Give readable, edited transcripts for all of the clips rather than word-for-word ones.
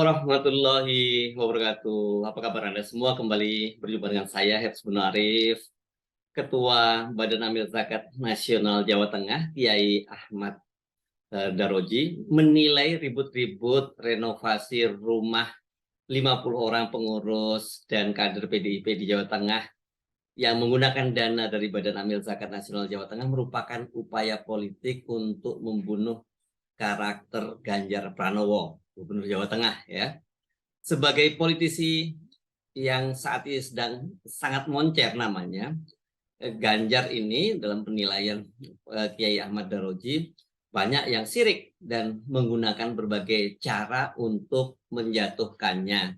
Warahmatullahi Wabarakatuh. Apa kabar Anda semua? Kembali berjumpa dengan saya, Hifzbun Arif, Ketua Badan Amil Zakat Nasional Jawa Tengah, Kiai Ahmad Daroji, menilai ribut-ribut renovasi rumah 50 orang pengurus dan kader PDIP di Jawa Tengah yang menggunakan dana dari Badan Amil Zakat Nasional Jawa Tengah merupakan upaya politik untuk membunuh karakter Ganjar Pranowo, Gubernur Jawa Tengah ya. Sebagai politisi yang saat ini sedang sangat moncer namanya, Ganjar ini dalam penilaian Kiai Ahmad Daroji banyak yang sirik dan menggunakan berbagai cara untuk menjatuhkannya.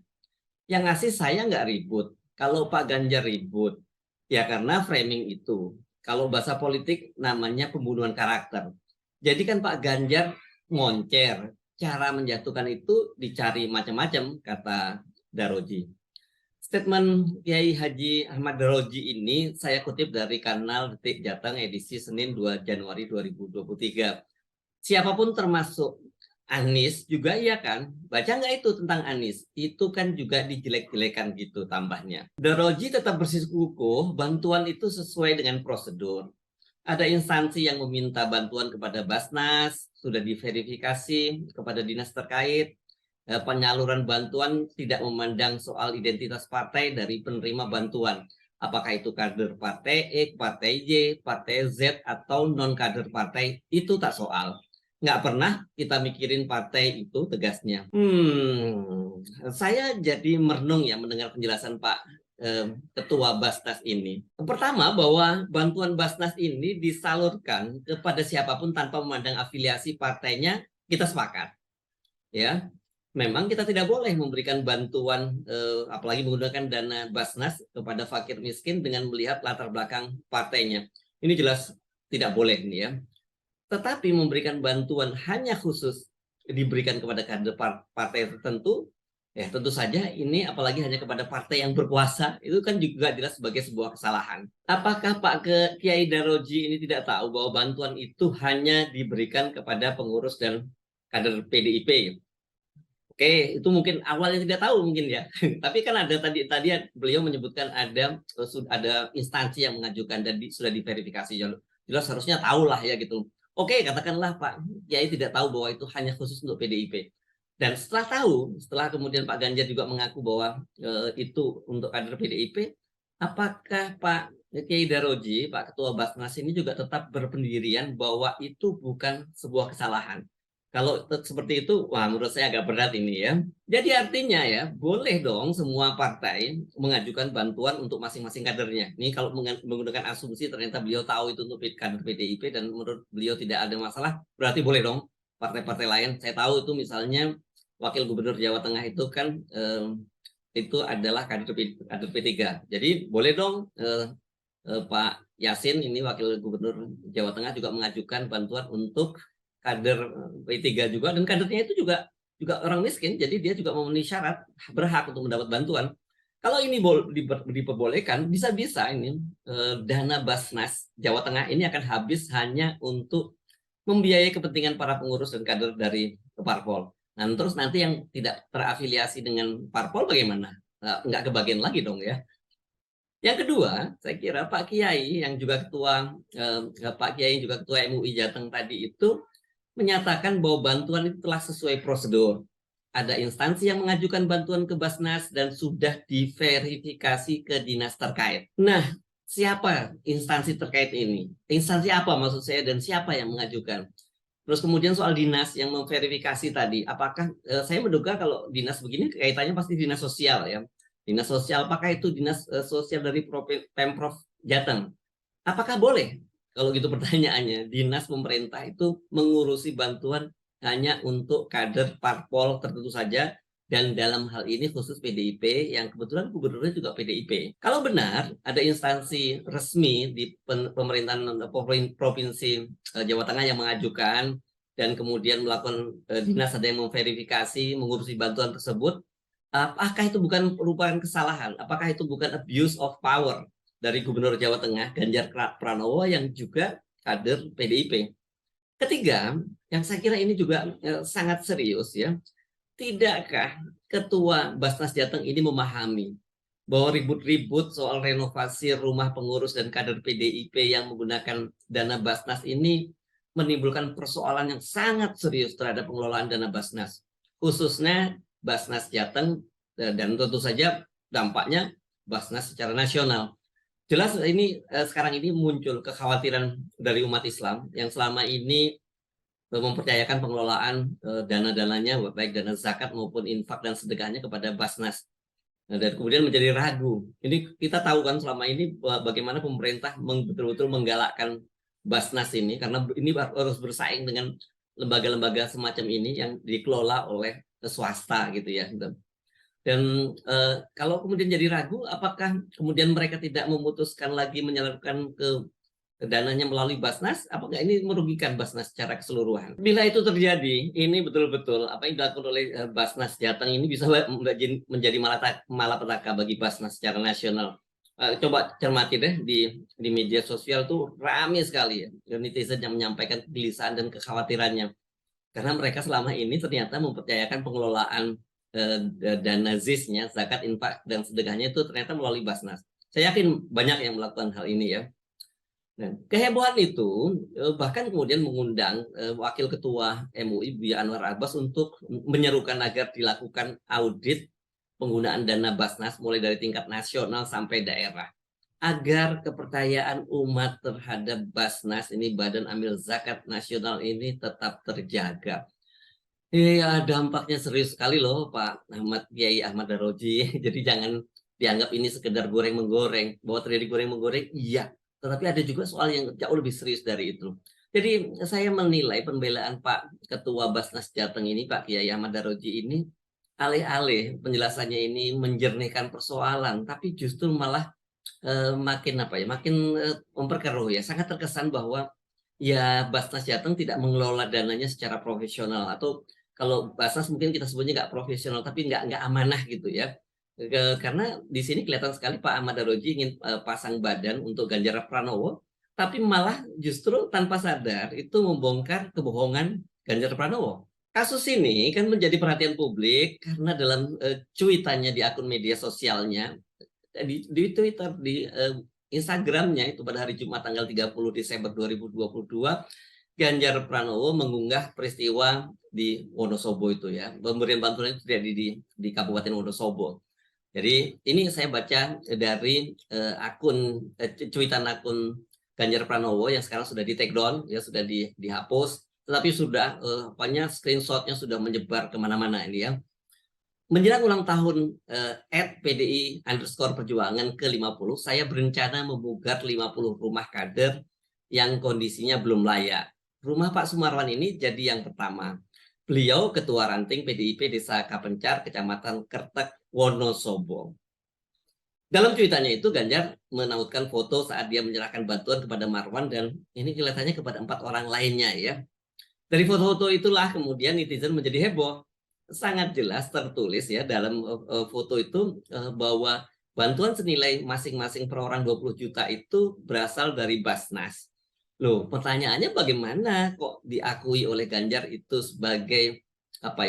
Yang ngasih saya nggak ribut. Kalau Pak Ganjar ribut, ya karena framing itu. Kalau bahasa politik namanya pembunuhan karakter. Jadi kan Pak Ganjar moncer, cara menjatuhkan itu dicari macam-macam, kata Daroji. Statement Kiai Haji Ahmad Daroji ini saya kutip dari kanal Detik Jateng edisi Senin 2 Januari 2023. Siapapun termasuk Anies juga iya kan? Baca nggak itu tentang Anies? Itu kan juga dijelek-jelekan gitu tambahnya. Daroji tetap bersikukuh bantuan itu sesuai dengan prosedur. Ada instansi yang meminta bantuan kepada Basnas, sudah diverifikasi kepada dinas terkait. Penyaluran bantuan tidak memandang soal identitas partai dari penerima bantuan. Apakah itu kader partai E, partai J, partai Z, atau non-kader partai, itu tak soal. Nggak pernah kita mikirin partai itu, tegasnya. Saya jadi merenung ya mendengar penjelasan Pak Ketua Basnas ini. Pertama, bahwa bantuan Basnas ini disalurkan kepada siapapun tanpa memandang afiliasi partainya, kita sepakat. Ya, memang kita tidak boleh memberikan bantuan, apalagi menggunakan dana Basnas kepada fakir miskin dengan melihat latar belakang partainya. Ini jelas tidak boleh ini ya. Tetapi memberikan bantuan hanya khusus diberikan kepada kader partai tertentu, ya tentu saja ini apalagi hanya kepada partai yang berkuasa, itu kan juga jelas sebagai sebuah kesalahan. Apakah Pak Kiai Daroji ini tidak tahu bahwa bantuan itu hanya diberikan kepada pengurus dan kader PDIP? Oke, itu mungkin awalnya tidak tahu mungkin ya. Tapi kan ada tadi beliau menyebutkan ada instansi yang mengajukan dan sudah diverifikasi. Jelas harusnya tahu lah ya gitu. Oke, katakanlah Pak Kiai tidak tahu bahwa itu hanya khusus untuk PDIP. Dan setelah tahu, setelah kemudian Pak Ganjar juga mengaku bahwa itu untuk kader PDIP, apakah Pak Kiai Daroji, Pak Ketua Basnas ini juga tetap berpendirian bahwa itu bukan sebuah kesalahan? Kalau seperti itu, wah menurut saya agak berat ini ya. Jadi artinya ya, boleh dong semua partai mengajukan bantuan untuk masing-masing kadernya. Ini kalau menggunakan asumsi ternyata beliau tahu itu untuk kader PDIP dan menurut beliau tidak ada masalah, berarti boleh dong partai-partai lain. Saya tahu itu misalnya Wakil Gubernur Jawa Tengah itu kan itu adalah kader P3. Jadi boleh dong Pak Yasin ini Wakil Gubernur Jawa Tengah juga mengajukan bantuan untuk kader P3 juga, dan kadernya itu juga orang miskin, jadi dia juga memenuhi syarat berhak untuk mendapat bantuan. Kalau ini diperbolehkan, bisa-bisa ini dana Basnas Jawa Tengah ini akan habis hanya untuk membiayai kepentingan para pengurus dan kader dari parpol. Nah, terus nanti yang tidak terafiliasi dengan parpol bagaimana? Nggak kebagian lagi dong ya. Yang kedua, saya kira Pak Kiai yang juga ketua MUI Jateng tadi itu menyatakan bahwa bantuan itu telah sesuai prosedur. Ada instansi yang mengajukan bantuan ke Basnas dan sudah diverifikasi ke dinas terkait. Nah, siapa instansi terkait ini? Instansi apa maksud saya dan siapa yang mengajukan? Terus kemudian soal dinas yang memverifikasi tadi, apakah saya menduga kalau dinas begini kaitannya pasti dinas sosial ya. Dinas sosial, apakah itu dinas sosial dari Pemprov Jateng? Apakah boleh? Kalau gitu pertanyaannya, dinas pemerintah itu mengurusi bantuan hanya untuk kader parpol tertentu saja, dan dalam hal ini khusus PDIP yang kebetulan gubernurnya juga PDIP. Kalau benar ada instansi resmi di pemerintahan provinsi Jawa Tengah yang mengajukan dan kemudian melakukan dinas ada yang memverifikasi, mengurusi bantuan tersebut, apakah itu bukan merupakan kesalahan? Apakah itu bukan abuse of power dari Gubernur Jawa Tengah Ganjar Pranowo yang juga kader PDIP? Ketiga, yang saya kira ini juga sangat serius ya, tidakkah Ketua Basnas Jateng ini memahami bahwa ribut-ribut soal renovasi rumah pengurus dan kader PDIP yang menggunakan dana Basnas ini menimbulkan persoalan yang sangat serius terhadap pengelolaan dana Basnas, khususnya Basnas Jateng, dan tentu saja dampaknya Basnas secara nasional. Jelas ini sekarang ini muncul kekhawatiran dari umat Islam yang selama ini mempercayakan pengelolaan dana-dananya, baik dana zakat maupun infak dan sedekahnya kepada Basnas. Nah, dan kemudian menjadi ragu. Ini kita tahu kan selama ini bagaimana pemerintah betul-betul menggalakkan Basnas ini, karena ini harus bersaing dengan lembaga-lembaga semacam ini yang dikelola oleh swasta gitu ya. Dan kalau kemudian jadi ragu, apakah kemudian mereka tidak memutuskan lagi menyalurkan ke dananya melalui Basnas, apakah ini merugikan Basnas secara keseluruhan? Bila itu terjadi, ini betul-betul apa yang dilakukan oleh Basnas Jateng ini bisa menjadi malapetaka bagi Basnas secara nasional. Coba cermati deh di media sosial tuh ramai sekali ya netizen yang menyampaikan kegelisahan dan kekhawatirannya, karena mereka selama ini ternyata mempercayakan pengelolaan dana ZIS-nya, zakat, infak, dan sedekahnya itu ternyata melalui Basnas. Saya yakin banyak yang melakukan hal ini ya. Nah, kehebohan itu bahkan kemudian mengundang Wakil Ketua MUI Buya Anwar Abbas untuk menyerukan agar dilakukan audit penggunaan dana Basnas mulai dari tingkat nasional sampai daerah, agar kepercayaan umat terhadap Basnas ini, Badan Amil Zakat Nasional ini, tetap terjaga. Iya, dampaknya serius sekali loh Pak Kiai Ahmad Daroji. Jadi jangan dianggap ini sekedar goreng-menggoreng. Bahwa terjadi goreng-menggoreng, iya. Tetapi ada juga soal yang jauh lebih serius dari itu. Jadi saya menilai pembelaan Pak Ketua Basnas Jateng ini, Pak Kiai Ahmad Daroji ini, alih-alih penjelasannya ini menjernihkan persoalan, tapi justru malah makin memperkeruh ya. Sangat terkesan bahwa ya Basnas Jateng tidak mengelola dananya secara profesional, atau kalau Basnas mungkin kita sebutnya nggak profesional, tapi nggak amanah gitu ya. Karena di sini kelihatan sekali Pak Ahmad Daroji ingin pasang badan untuk Ganjar Pranowo, tapi malah justru tanpa sadar itu membongkar kebohongan Ganjar Pranowo. Kasus ini kan menjadi perhatian publik karena dalam cuitannya di akun media sosialnya, di Twitter, di Instagramnya itu pada hari Jumat tanggal 30 Desember 2022, Ganjar Pranowo mengunggah peristiwa di Wonosobo itu ya. Pemberian bantuan itu terjadi di Kabupaten Wonosobo. Jadi ini saya baca dari cuitan akun Ganjar Pranowo yang sekarang sudah di take down, ya sudah dihapus, tetapi sudah screenshotnya sudah menyebar kemana-mana ini ya. Menjelang ulang tahun @PDI_Perjuangan ke-50, saya berencana membugar 50 rumah kader yang kondisinya belum layak. Rumah Pak Sumarwan ini jadi yang pertama. Beliau Ketua Ranting PDIP Desa Kapencar, Kecamatan Kertek, Wonosobo. Dalam cuitannya itu Ganjar menautkan foto saat dia menyerahkan bantuan kepada Marwan, dan ini kelihatannya kepada 4 orang lainnya ya. Dari foto-foto itulah kemudian netizen menjadi heboh. Sangat jelas tertulis ya dalam foto itu bahwa bantuan senilai masing-masing per orang 20 juta itu berasal dari Basnas. Loh, pertanyaannya bagaimana kok diakui oleh Ganjar itu sebagai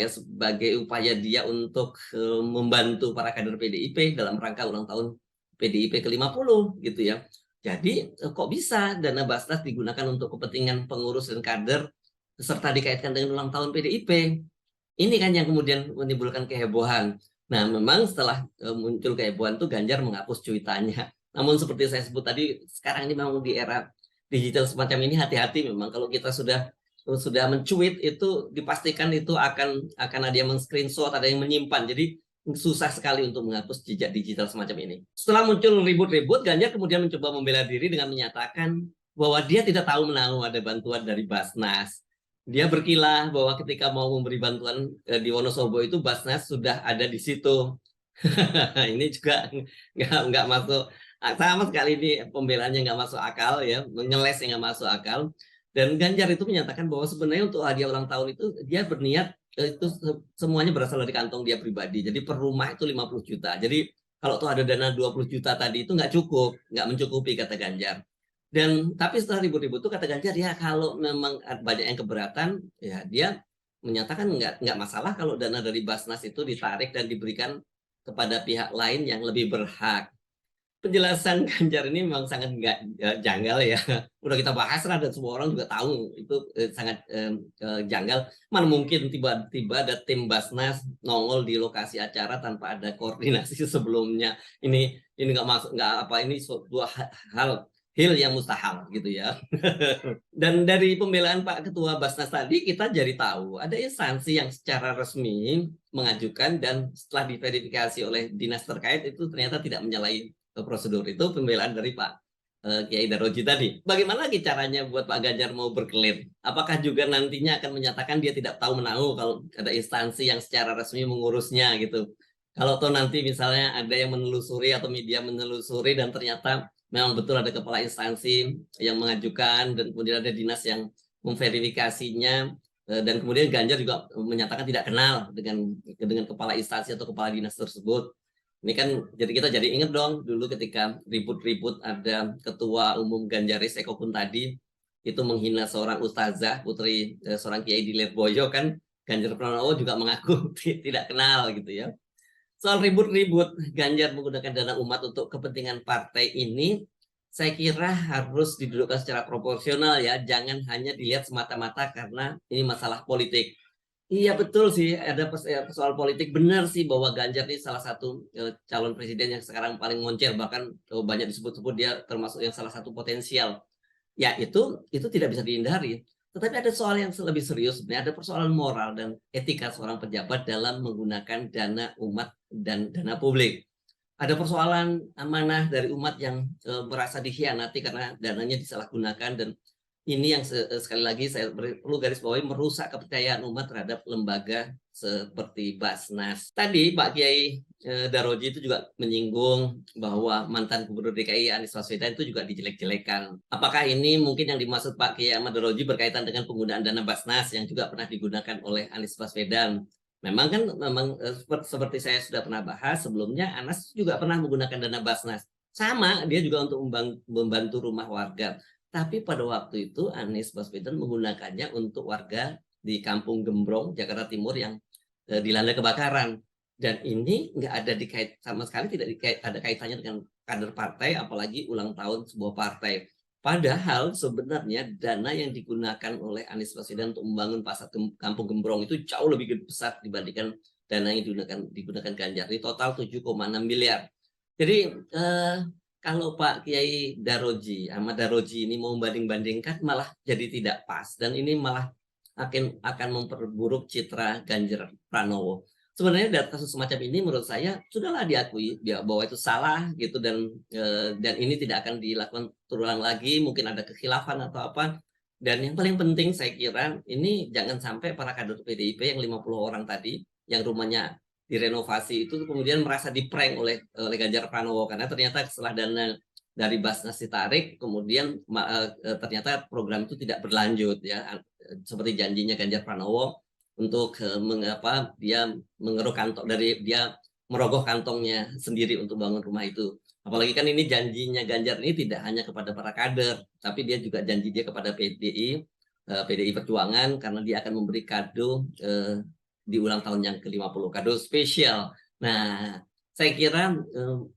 sebagai upaya dia untuk membantu para kader PDIP dalam rangka ulang tahun PDIP ke-50 gitu ya. Jadi kok bisa dana Basnas digunakan untuk kepentingan pengurus dan kader serta dikaitkan dengan ulang tahun PDIP? Ini kan yang kemudian menimbulkan kehebohan. Nah, memang setelah muncul kehebohan itu Ganjar menghapus cuitannya. Namun seperti saya sebut tadi, sekarang ini memang di era digital semacam ini, hati-hati memang kalau kita sudah mencuit itu dipastikan itu akan ada yang men-screenshot, ada yang menyimpan. Jadi susah sekali untuk menghapus jejak digital semacam ini. Setelah muncul ribut-ribut, Ganjar kemudian mencoba membela diri dengan menyatakan bahwa dia tidak tahu menahu ada bantuan dari Basnas. Dia berkilah bahwa ketika mau memberi bantuan di Wonosobo itu Basnas sudah ada di situ. Ini juga nggak masuk, sama sekali ini pembelaannya nggak masuk akal ya, ngeles yang nggak masuk akal. Dan Ganjar itu menyatakan bahwa sebenarnya untuk hadiah ulang tahun itu dia berniat itu semuanya berasal dari kantong dia pribadi. Jadi per rumah itu 50 juta. Jadi kalau tuh ada dana 20 juta tadi itu nggak cukup, nggak mencukupi kata Ganjar. Dan tapi setelah ribut-ribut itu kata Ganjar ya kalau memang banyak yang keberatan ya dia menyatakan nggak masalah kalau dana dari Basnas itu ditarik dan diberikan kepada pihak lain yang lebih berhak. Penjelasan Ganjar ini memang sangat nggak janggal ya. Udah kita bahas lah dan semua orang juga tahu itu sangat janggal. Mana mungkin tiba-tiba ada tim Basnas nongol di lokasi acara tanpa ada koordinasi sebelumnya. Ini nggak masuk, nggak apa, ini dua hal yang mustahil gitu ya. Dan dari pembelaan Pak Ketua Basnas tadi kita jadi tahu ada instansi yang secara resmi mengajukan dan setelah diverifikasi oleh dinas terkait itu ternyata tidak menyalahi prosedur. Itu pembelaan dari Pak Kiai Daroji tadi. Bagaimana lagi caranya buat Pak Ganjar mau berkelit? Apakah juga nantinya akan menyatakan dia tidak tahu menahu kalau ada instansi yang secara resmi mengurusnya gitu? Kalau toh nanti misalnya ada yang menelusuri atau media menelusuri dan ternyata memang betul ada kepala instansi yang mengajukan dan kemudian ada dinas yang memverifikasinya dan kemudian Ganjar juga menyatakan tidak kenal dengan kepala instansi atau kepala dinas tersebut. Ini kan jadi kita jadi ingat dong dulu ketika ribut-ribut ada ketua umum Ganjaris Eko Kuntadi itu menghina seorang ustazah putri seorang kiai di Lirboyo kan Ganjar Pranowo juga mengaku tidak kenal gitu ya. Soal ribut-ribut Ganjar menggunakan dana umat untuk kepentingan partai ini saya kira harus didudukkan secara proporsional ya, jangan hanya dilihat semata-mata karena ini masalah politik. Iya betul sih, ada soal politik, benar sih bahwa Ganjar ini salah satu calon presiden yang sekarang paling moncer, bahkan banyak disebut-sebut dia termasuk yang salah satu potensial. Ya itu tidak bisa dihindari. Tetapi ada soal yang lebih serius sebenarnya, ada persoalan moral dan etika seorang pejabat dalam menggunakan dana umat dan dana publik. Ada persoalan amanah dari umat yang merasa dikhianati karena dananya disalahgunakan dan ini yang sekali lagi saya perlu garis bawahi merusak kepercayaan umat terhadap lembaga seperti Basnas. Tadi Pak Kiai Daroji itu juga menyinggung bahwa mantan Gubernur DKI Anies Baswedan itu juga dijelek-jelekan. Apakah ini mungkin yang dimaksud Pak Kiai Ahmad Daroji berkaitan dengan penggunaan dana Basnas yang juga pernah digunakan oleh Anies Baswedan? Memang seperti saya sudah pernah bahas sebelumnya, Anas juga pernah menggunakan dana Basnas. Sama, dia juga untuk membantu rumah warga. Tapi pada waktu itu Anies Baswedan menggunakannya untuk warga di Kampung Gembrong, Jakarta Timur yang dilanda kebakaran. Dan ini nggak ada dikait sama sekali, tidak ada kaitannya dengan kader partai, apalagi ulang tahun sebuah partai. Padahal sebenarnya dana yang digunakan oleh Anies Baswedan untuk membangun pasar Kampung Gembrong itu jauh lebih besar dibandingkan dana yang digunakan Ganjar. Ini total 7,6 miliar. Jadi kalau Pak Kiai Daroji, Ahmad Daroji ini mau membanding-bandingkan malah jadi tidak pas dan ini malah akan memperburuk citra Ganjar Pranowo. Sebenarnya dari kasus semacam ini menurut saya sudahlah diakui bahwa itu salah gitu dan ini tidak akan dilakukan terulang lagi, mungkin ada kekhilafan atau apa. Dan yang paling penting saya kira ini jangan sampai para kader PDIP yang 50 orang tadi yang rumahnya direnovasi itu kemudian merasa diprank oleh Ganjar Pranowo karena ternyata setelah dana dari Basnas ditarik kemudian ternyata program itu tidak berlanjut ya seperti janjinya Ganjar Pranowo untuk dia mengeruk kantong dia merogoh kantongnya sendiri untuk bangun rumah itu. Apalagi kan ini janjinya Ganjar ini tidak hanya kepada para kader, tapi dia juga janji dia kepada PDI Perjuangan karena dia akan memberi kado di ulang tahun yang ke-50, kado spesial. Nah, saya kira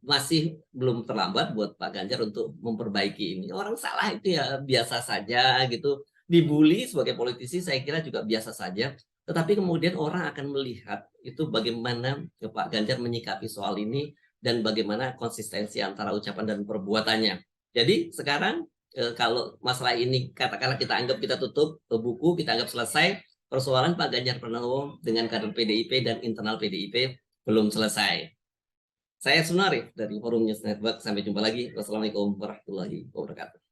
masih belum terlambat buat Pak Ganjar untuk memperbaiki ini. Orang salah itu ya biasa saja gitu. Dibully sebagai politisi saya kira juga biasa saja. Tetapi kemudian orang akan melihat itu bagaimana Pak Ganjar menyikapi soal ini dan bagaimana konsistensi antara ucapan dan perbuatannya. Jadi sekarang kalau masalah ini katakanlah kita anggap kita tutup buku, kita anggap selesai, persoalan Pak Ganjar Pranowo dengan kader PDIP dan internal PDIP belum selesai. Saya Sunarif dari Forum News Network. Sampai jumpa lagi. Wassalamualaikum warahmatullahi wabarakatuh.